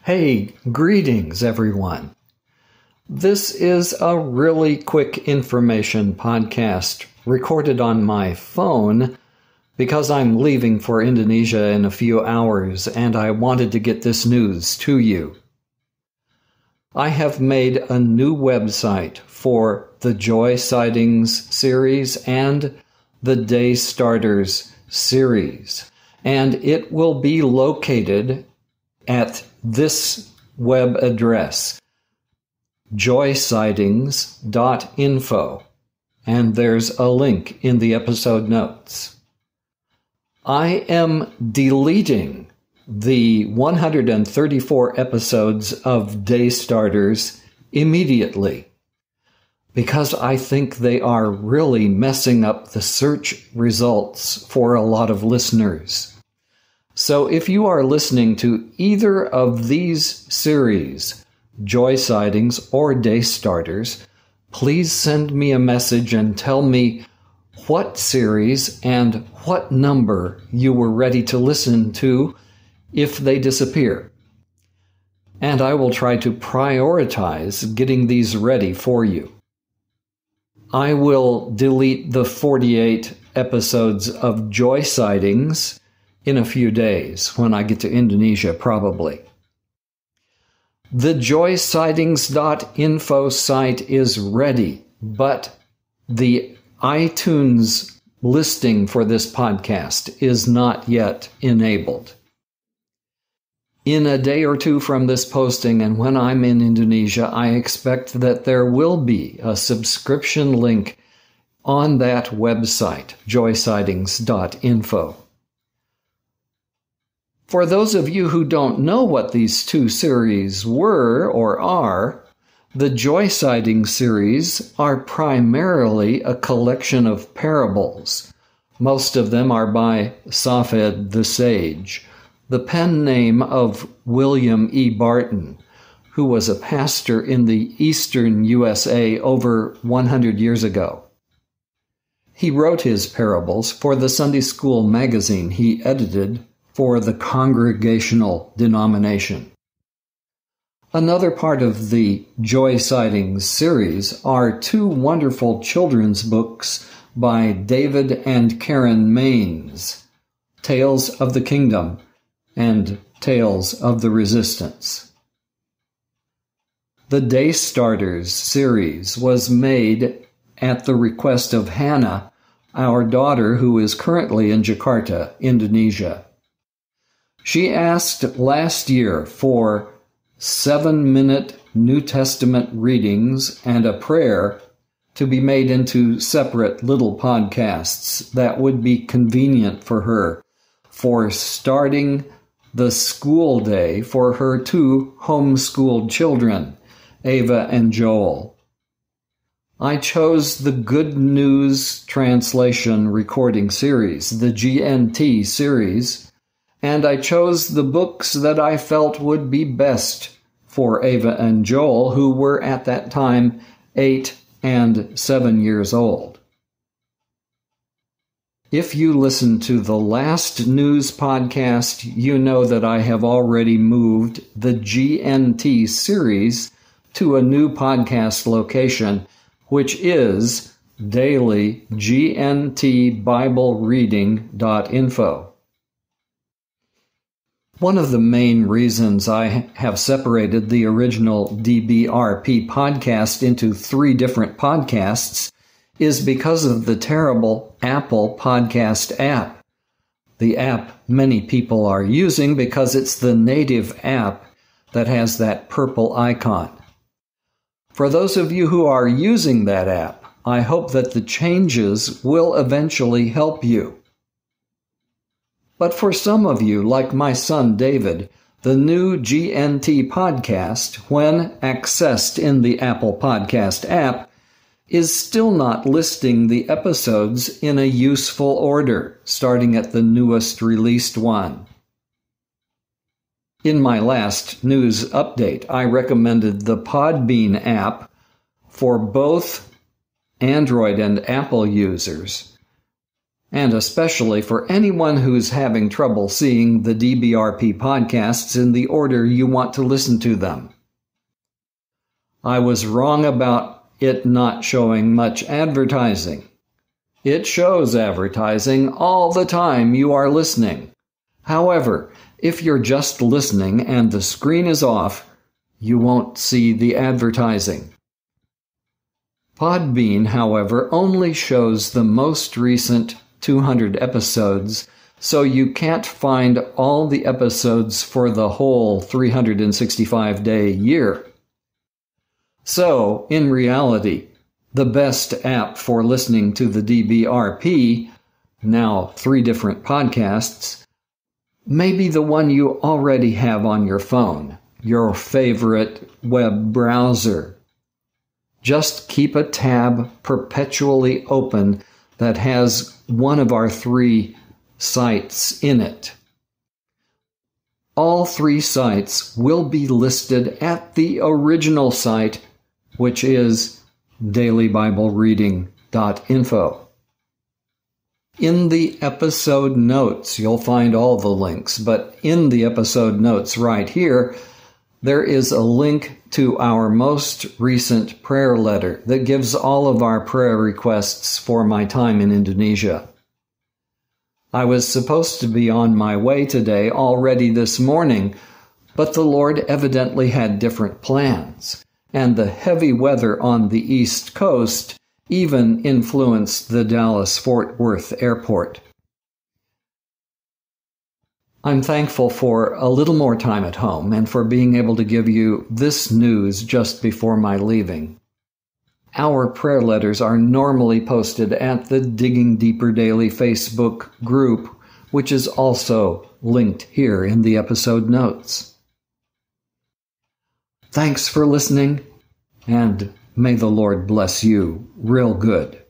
Hey, greetings everyone. This is a really quick information podcast recorded on my phone because I'm leaving for Indonesia in a few hours and I wanted to get this news to you. I have made a new website for the Joy Sightings series and the DayStarters series, and it will be located at this web address, JoySightings.info, and there's a link in the episode notes. I am deleting the 134 episodes of DayStarters immediately because I think they are really messing up the search results for a lot of listeners. So if you are listening to either of these series, Joy Sightings or DayStarters, please send me a message and tell me what series and what number you were ready to listen to if they disappear. And I will try to prioritize getting these ready for you. I will delete the 48 episodes of Joy Sightings in a few days when I get to Indonesia, probably. The JoySightings.info site is ready, but the iTunes listing for this podcast is not yet enabled. In a day or two from this posting and when I'm in Indonesia, I expect that there will be a subscription link on that website, JoySightings.info. For those of you who don't know what these two series were or are, the Joy Sightings series are primarily a collection of parables. Most of them are by Safed the Sage, the pen name of William E. Barton, who was a pastor in the eastern USA over 100 years ago. He wrote his parables for the Sunday school magazine he edited for the Congregational denomination. Another part of the Joy Sightings series are two wonderful children's books by David and Karen Maines, Tales of the Kingdom and Tales of the Resistance. The DayStarters series was made at the request of Hannah, our daughter who is currently in Jakarta, Indonesia. She asked last year for 7-minute New Testament readings and a prayer to be made into separate little podcasts that would be convenient for her for starting the school day for her two homeschooled children, Ava and Joel. I chose the Good News Translation recording series, the GNT series, and I chose the books that I felt would be best for Ava and Joel, who were at that time 8 and 7 years old. If you listened to the last news podcast, you know that I have already moved the GNT series to a new podcast location, which is dailygntbiblereading.info. One of the main reasons I have separated the original DBRP podcast into 3 different podcasts is because of the terrible Apple Podcast app. The app many people are using because it's the native app that has that purple icon. For those of you who are using that app, I hope that the changes will eventually help you. But for some of you, like my son David, the new GNT podcast, when accessed in the Apple Podcast app, is still not listing the episodes in a useful order, starting at the newest released one. In my last news update, I recommended the Podbean app for both Android and Apple users. and especially for anyone who's having trouble seeing the DBRP podcasts in the order you want to listen to them. I was wrong about it not showing much advertising. It shows advertising all the time you are listening. However, if you're just listening and the screen is off, you won't see the advertising. Podbean, however, only shows the most recent 200 episodes, so you can't find all the episodes for the whole 365-day year. So, in reality, the best app for listening to the DBRP, now 3 different podcasts, may be the one you already have on your phone, your favorite web browser. Just keep a tab perpetually open that has one of our 3 sites in it. All 3 sites will be listed at the original site, which is dailybiblereading.info. In the episode notes, you'll find all the links, but in the episode notes right here, there is a link to our most recent prayer letter that gives all of our prayer requests for my time in Indonesia. I was supposed to be on my way today already this morning, but the Lord evidently had different plans, and the heavy weather on the East Coast even influenced the Dallas-Fort Worth airport. I'm thankful for a little more time at home and for being able to give you this news just before my leaving. Our prayer letters are normally posted at the Digging Deeper Daily Facebook group, which is also linked here in the episode notes. Thanks for listening, and may the Lord bless you real good.